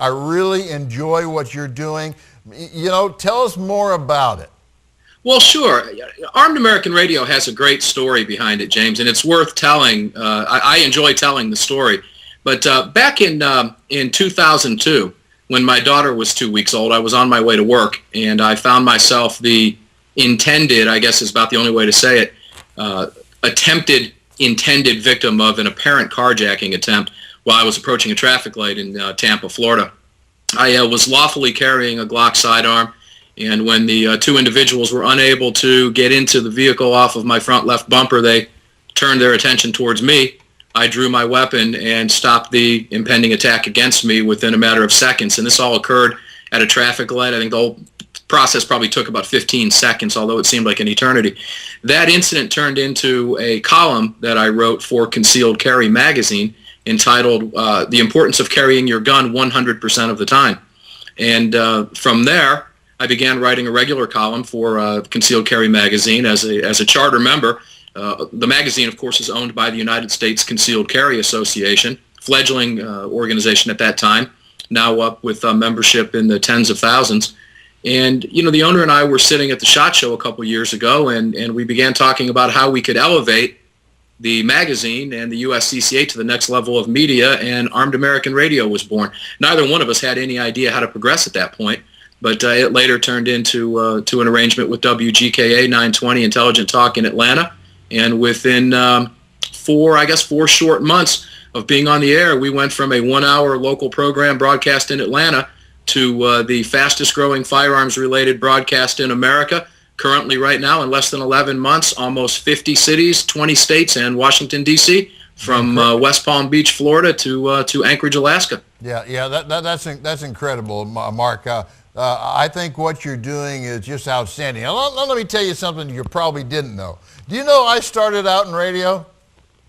I really enjoy what you're doing. You know, tell us more about it. Well, sure. Armed American Radio has a great story behind it, James, and it's worth telling. I enjoy telling the story. But back in 2002, when my daughter was 2 weeks old, I was on my way to work, and I found myself the intended, I guess is about the only way to say it, intended victim of an apparent carjacking attempt while I was approaching a traffic light in Tampa, Florida. I was lawfully carrying a Glock sidearm, and when the two individuals were unable to get into the vehicle off of my front left bumper, they turned their attention towards me. I drew my weapon and stopped the impending attack against me within a matter of seconds, and this all occurred at a traffic light. I think the whole process probably took about 15 seconds, although it seemed like an eternity. That incident turned into a column that I wrote for Concealed Carry magazine entitled The Importance of Carrying Your Gun 100% of the Time. And from there, I began writing a regular column for Concealed Carry magazine as a charter member. The magazine, of course, is owned by the United States Concealed Carry Association, fledgling organization at that time, now up with membership in the tens of thousands. And, you know, the owner and I were sitting at the SHOT Show a couple years ago, and we began talking about how we could elevate the magazine and the USCCA to the next level of media, and Armed American Radio was born. Neither one of us had any idea how to progress at that point, but it later turned into an arrangement with WGKA 920 Intelligent Talk in Atlanta, and within four short months of being on the air, we went from a 1-hour local program broadcast in Atlanta to the fastest growing firearms-related broadcast in America. Currently, right now, in less than 11 months, almost 50 cities, 20 states, and Washington, D.C., from West Palm Beach, Florida, to Anchorage, Alaska. Yeah, that's incredible, Mark. I think what you're doing is just outstanding. Now, let me tell you something you probably didn't know. Do you know I started out in radio?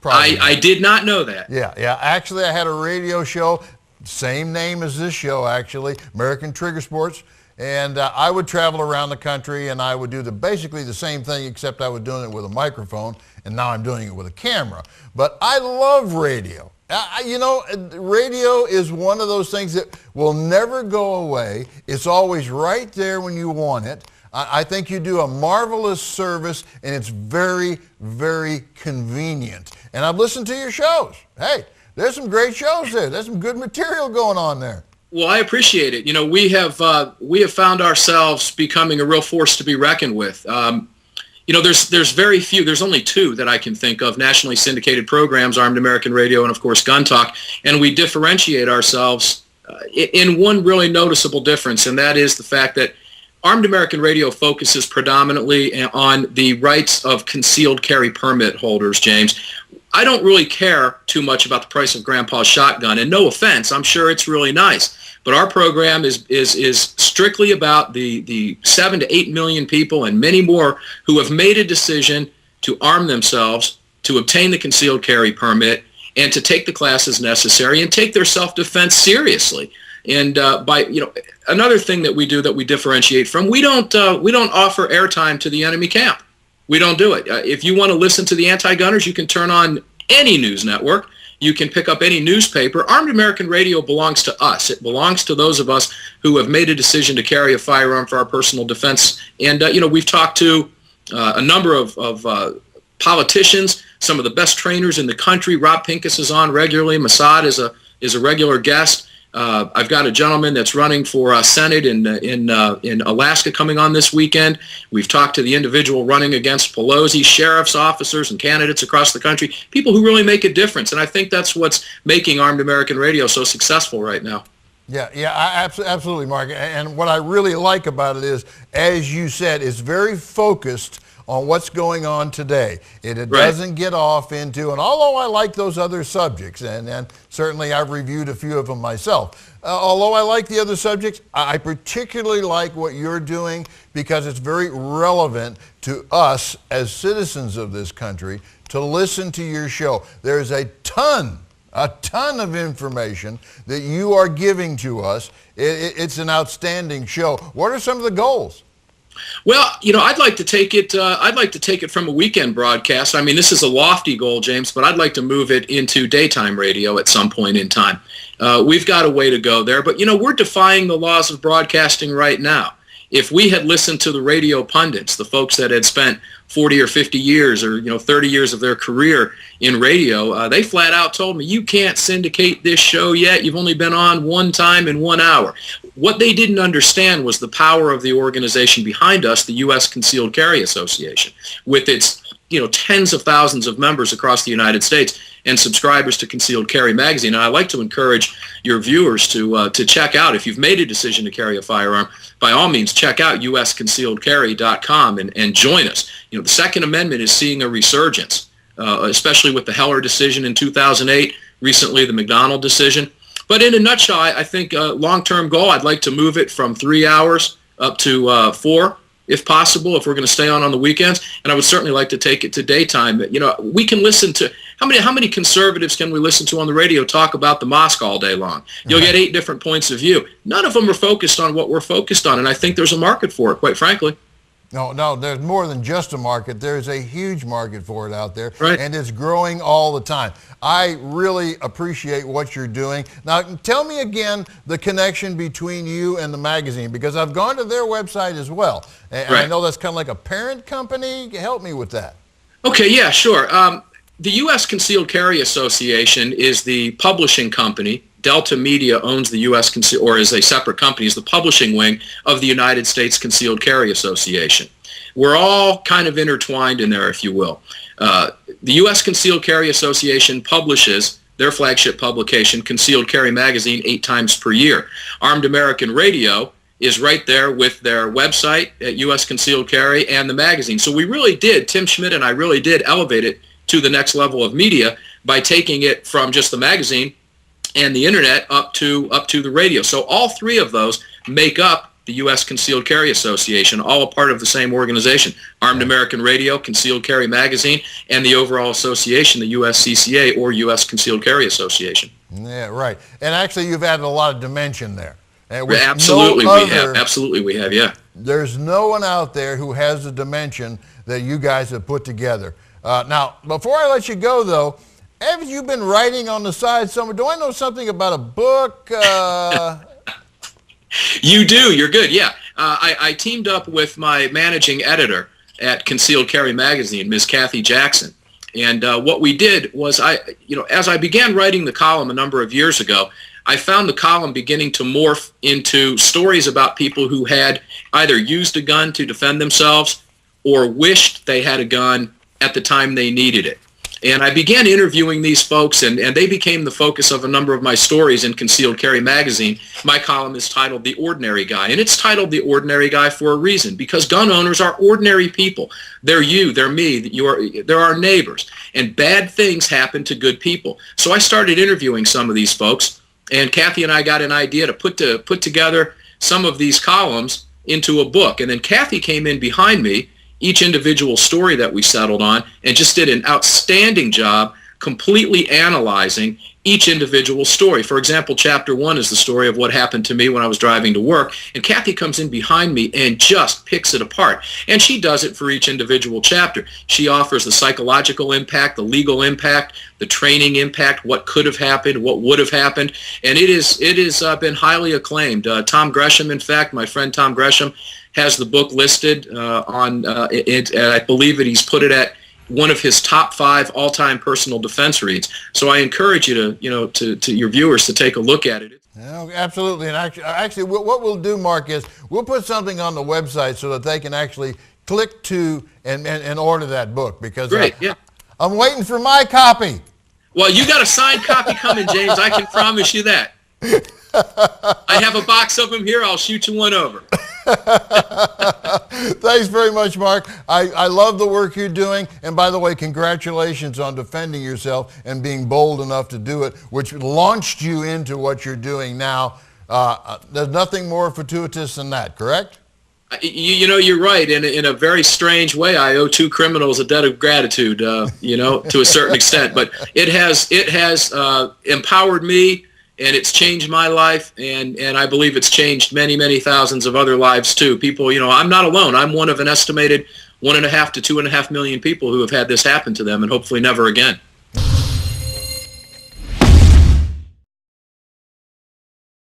I did not know that. Yeah. Actually, I had a radio show, same name as this show, actually, American Trigger Sports. And I would travel around the country, and I would do basically the same thing, except I was doing it with a microphone, and now I'm doing it with a camera. But I love radio. You know, radio is one of those things that will never go away. It's always right there when you want it. I think you do a marvelous service, and it's very, very convenient. And I've listened to your shows. Hey, there's some great shows there. There's some good material going on there. Well, I appreciate it. You know, we have found ourselves becoming a real force to be reckoned with. You know, there's very few. There's only two that I can think of nationally syndicated programs: Armed American Radio and, of course, Gun Talk. And we differentiate ourselves in one really noticeable difference, and that is the fact that Armed American Radio focuses predominantly on the rights of concealed carry permit holders, James. I don't really care too much about the price of Grandpa's shotgun, and no offense, I'm sure it's really nice. But our program is strictly about the 7 to 8 million people and many more who have made a decision to arm themselves, to obtain the concealed carry permit, and to take the classes necessary and take their self-defense seriously. And another thing that we do that we differentiate from, we don't offer airtime to the enemy camp. We don't do it. If you want to listen to the anti-gunners, you can turn on any news network. You can pick up any newspaper. Armed American Radio belongs to us. It belongs to those of us who have made a decision to carry a firearm for our personal defense. And, we've talked to a number of politicians, some of the best trainers in the country. Rob Pincus is on regularly. Mossad is a regular guest. I've got a gentleman that's running for Senate in Alaska coming on this weekend. We've talked to the individual running against Pelosi, sheriff's officers and candidates across the country, people who really make a difference. And I think that's what's making Armed American Radio so successful right now. Yeah, absolutely, Mark. And what I really like about it is, as you said, it's very focused on what's going on today. It doesn't get off into, and although I like those other subjects, and certainly I've reviewed a few of them myself, although I like the other subjects, I particularly like what you're doing because it's very relevant to us as citizens of this country to listen to your show. There's a ton of information that you are giving to us. It's an outstanding show. What are some of the goals? Well, I'd like to take it. I'd like to take it from a weekend broadcast. I mean, this is a lofty goal, James, but I'd like to move it into daytime radio at some point in time. We've got a way to go there, but we're defying the laws of broadcasting right now. If we had listened to the radio pundits, the folks that had spent 40 or 50 years or 30 years of their career in radio, they flat out told me, you can't syndicate this show yet. You've only been on one time in 1 hour. What they didn't understand was the power of the organization behind us, the U.S. Concealed Carry Association, with its tens of thousands of members across the United States and subscribers to Concealed Carry Magazine. And I'd like to encourage your viewers to check out, if you've made a decision to carry a firearm, by all means, check out usconcealedcarry.com and join us. The Second Amendment is seeing a resurgence, especially with the Heller decision in 2008, recently the McDonald decision. But in a nutshell, I think long-term goal, I'd like to move it from 3 hours up to 4, if possible, if we're going to stay on the weekends. And I would certainly like to take it to daytime. We can listen to, how many conservatives can we listen to on the radio talk about the mosque all day long? You'll get 8 different points of view. None of them are focused on what we're focused on, and I think there's a market for it, quite frankly. No, there's more than just a market. There's a huge market for it out there, right, and it's growing all the time. I really appreciate what you're doing. Now, tell me again the connection between you and the magazine, because I've gone to their website as well, and right. I know that's kind of like a parent company. Help me with that. Okay, yeah, sure. The U.S. Concealed Carry Association is the publishing company. Delta Media owns the U.S. or is a separate company, is the publishing wing of the United States Concealed Carry Association. We're all kind of intertwined in there, if you will. The U.S. Concealed Carry Association publishes their flagship publication, Concealed Carry Magazine, 8 times per year. Armed American Radio is right there with their website at U.S. Concealed Carry and the magazine. So we really did, Tim Schmidt and I really did elevate it to the next level of media by taking it from just the magazine and the internet up to the radio. So all 3 of those make up the U.S. Concealed Carry Association, all a part of the same organization. Armed American Radio, Concealed Carry Magazine, and the overall association, the USCCA, or U.S. Concealed Carry Association. Yeah, right. And actually, you've added a lot of dimension there. Absolutely, Absolutely, we have, yeah. There's no one out there who has the dimension that you guys have put together. Now, before I let you go, though, have you been writing on the side somewhere? Do I know something about a book? You do. You're good. Yeah. I teamed up with my managing editor at Concealed Carry Magazine, Ms. Kathy Jackson. And what we did was as I began writing the column a number of years ago, I found the column beginning to morph into stories about people who had either used a gun to defend themselves or wished they had a gun at the time they needed it. And I began interviewing these folks, and they became the focus of a number of my stories in Concealed Carry Magazine. My column is titled The Ordinary Guy, and it's titled The Ordinary Guy for a reason, because gun owners are ordinary people. They're you, they're me, they're our neighbors, and bad things happen to good people. So I started interviewing some of these folks, and Kathy and I got an idea to put together some of these columns into a book. And then Kathy came in behind me, each individual story that we settled on, and just did an outstanding job completely analyzing each individual story. For example, chapter 1 is the story of what happened to me when I was driving to work, and Kathy comes in behind me and just picks it apart. And she does it for each individual chapter. She offers the psychological impact, the legal impact, the training impact, what could have happened, what would have happened, and it has been highly acclaimed. Tom Gresham, in fact, my friend Tom Gresham, has the book listed on it, and I believe that he's put it at one of his top 5 all-time personal defense reads. So I encourage you to your viewers to take a look at it. Yeah, absolutely. And actually, what we'll do, Mark, is we'll put something on the website so that they can actually click to and order that book, because great, yeah. I'm waiting for my copy. Well, you got a signed copy coming, James. I can promise you that. I have a box of them here. I'll shoot you one over. Thanks very much, Mark. I love the work you're doing. And by the way, congratulations on defending yourself and being bold enough to do it, which launched you into what you're doing now. There's nothing more fortuitous than that, correct? You're right. In a very strange way, I owe 2 criminals a debt of gratitude, to a certain extent. But it has empowered me and it's changed my life, and I believe it's changed many, many thousands of other lives too. People, you know, I'm not alone. I'm one of an estimated 1.5 to 2.5 million people who have had this happen to them, and hopefully never again.